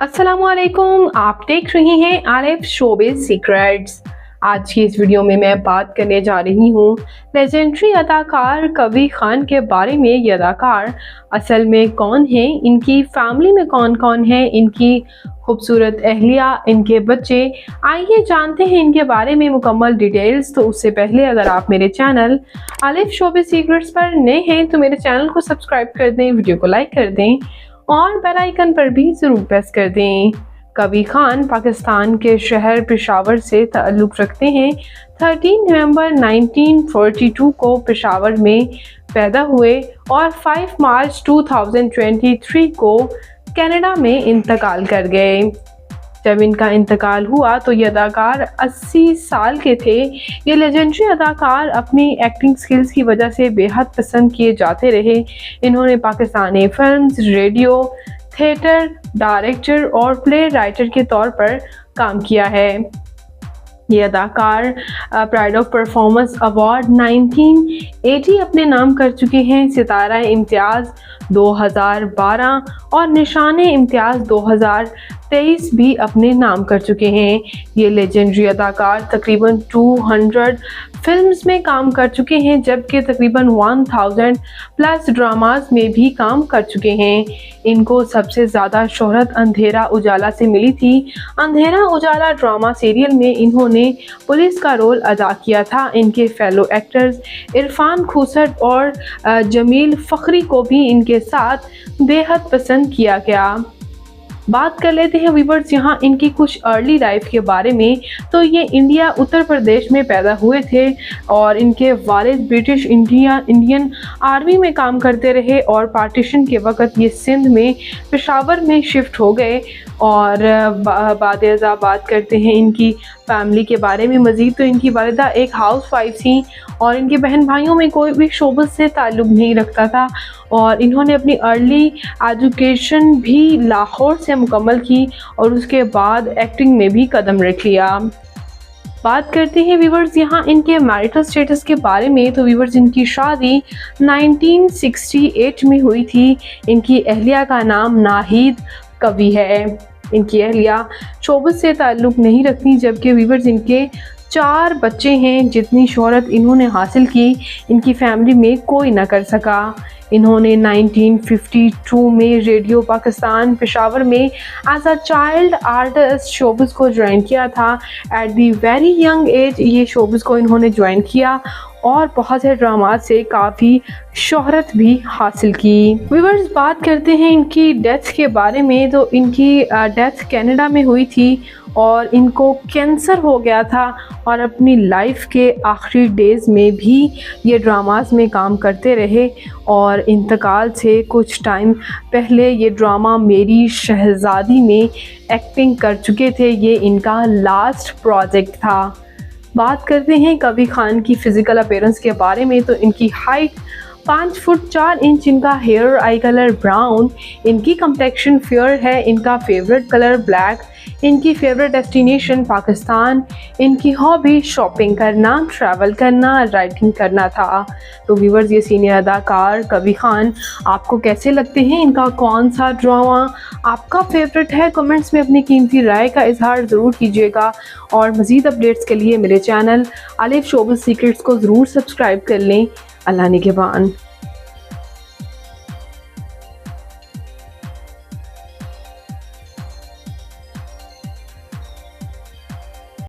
अस्सलामुअलैकुम, आप देख रहे हैं आलिफ शोबिज़ सीक्रेट्स। आज की इस वीडियो में मैं बात करने जा रही हूँ लेजेंडरी अदाकार कवी खान के बारे में। ये अदाकार असल में कौन है, इनकी फैमिली में कौन कौन है, इनकी खूबसूरत अहलिया, इनके बच्चे। आइए जानते हैं इनके बारे में मुकम्मल डिटेल्स। तो उससे पहले अगर आप मेरे चैनल आलिफ शोबिज़ सीक्रेट्स पर नए हैं तो मेरे चैनल को सब्सक्राइब कर दें, वीडियो को लाइक कर दें और बेल आइकन पर भी ज़रूर प्रेस कर दें। कवी खान पाकिस्तान के शहर पेशावर से ताल्लुक़ रखते हैं। 13 नवंबर 1942 को पेशावर में पैदा हुए और 5 मार्च 2023 को कनाडा में इंतकाल कर गए। जब इनका इंतकाल हुआ तो ये अदाकार 80 साल के थे। ये लेजेंडरी अदाकार अपनी एक्टिंग स्किल्स की वजह से बेहद पसंद किए जाते रहे। इन्होंने Pakistani films, radio, theatre, director और प्ले राइटर के तौर पर काम किया है। ये अदाकार प्राइड ऑफ परफॉर्मेंस अवार्ड 1980 अपने नाम कर चुके हैं। सितारा इम्तियाज़ 2012 और निशाने इम्तियाज़ 2023 भी अपने नाम कर चुके हैं। ये लेजेंडरी अदाकार तकरीबन 200 फिल्म्स में काम कर चुके हैं, जबकि तकरीबन 1000 प्लस ड्रामास में भी काम कर चुके हैं। इनको सबसे ज़्यादा शोहरत अंधेरा उजाला से मिली थी। अंधेरा उजाला ड्रामा सीरियल में इन्होंने पुलिस का रोल अदा किया था। इनके फेलो एक्टर्स इरफान खुसर और जमील फ़खरी को भी इनके साथ बेहद पसंद किया गया। बात कर लेते हैं व्यूअर्स यहाँ इनकी कुछ अर्ली लाइफ के बारे में। तो ये इंडिया उत्तर प्रदेश में पैदा हुए थे और इनके वालिद ब्रिटिश इंडियन आर्मी में काम करते रहे और पार्टीशन के वक़्त ये सिंध में पेशावर में शिफ्ट हो गए। और बात करते हैं इनकी फैमिली के बारे में मज़ीद। तो इनकी वालिदा एक हाउस वाइफ थी और इनके बहन भाइयों में कोई भी शोबत से ताल्लुक़ नहीं रखता था और इन्होंने अपनी अर्ली एजुकेशन भी लाहौर से मुकम्मल की और उसके बाद एक्टिंग में भी कदम रख लिया। बात करते हैं व्यूवर्स यहाँ इनके मैरिटल स्टेटस के बारे में। तो व्यूवर्स इनकी शादी 1968 में हुई थी। इनकी अहलिया का नाम नाहिद कवि है। इनकी अहलिया शोबत से ताल्लुक़ नहीं रखती, जबकि व्यूवर्स इनके 4 बच्चे हैं। जितनी शोहरत इन्होंने हासिल की इनकी फैमिली में कोई ना कर सका। इन्होंने 1952 में रेडियो पाकिस्तान पेशावर में as a child artist showbiz को ज्वाइन किया था। At the very young age ये शोबिज़ को इन्होंने ज्वाइन किया और बहुत से ड्रामा से काफ़ी शोहरत भी हासिल की। व्यूअर्स बात करते हैं इनकी डेथ के बारे में। तो इनकी डेथ कनाडा में हुई थी और इनको कैंसर हो गया था और अपनी लाइफ के आखिरी डेज़ में भी ये ड्रामास में काम करते रहे और इंतकाल से कुछ टाइम पहले ये ड्रामा मेरी शहज़ादी में एक्टिंग कर चुके थे। ये इनका लास्ट प्रोजेक्ट था। बात करते हैं कवी खान की फ़िज़िकल अपीयरेंस के बारे में। तो इनकी हाइट 5 फुट 4 इंच, इनका हेयर आई कलर ब्राउन, इनकी कम्प्लेक्शन फेयर है, इनका फेवरेट कलर ब्लैक, इनकी फेवरेट डेस्टिनेशन पाकिस्तान, इनकी हॉबी शॉपिंग करना, ट्रैवल करना, राइटिंग करना था। तो व्यूअर्स ये सीनियर अदाकार कवी खान आपको कैसे लगते हैं, इनका कौन सा ड्रामा आपका फेवरेट है? कमेंट्स में अपनी कीमती राय का इजहार ज़रूर कीजिएगा और मज़ीद अपडेट्स के लिए मेरे चैनल आलिफ शोबिज़ सीक्रेट्स को ज़रूर सब्सक्राइब कर लें। अल्लाह निगहबान।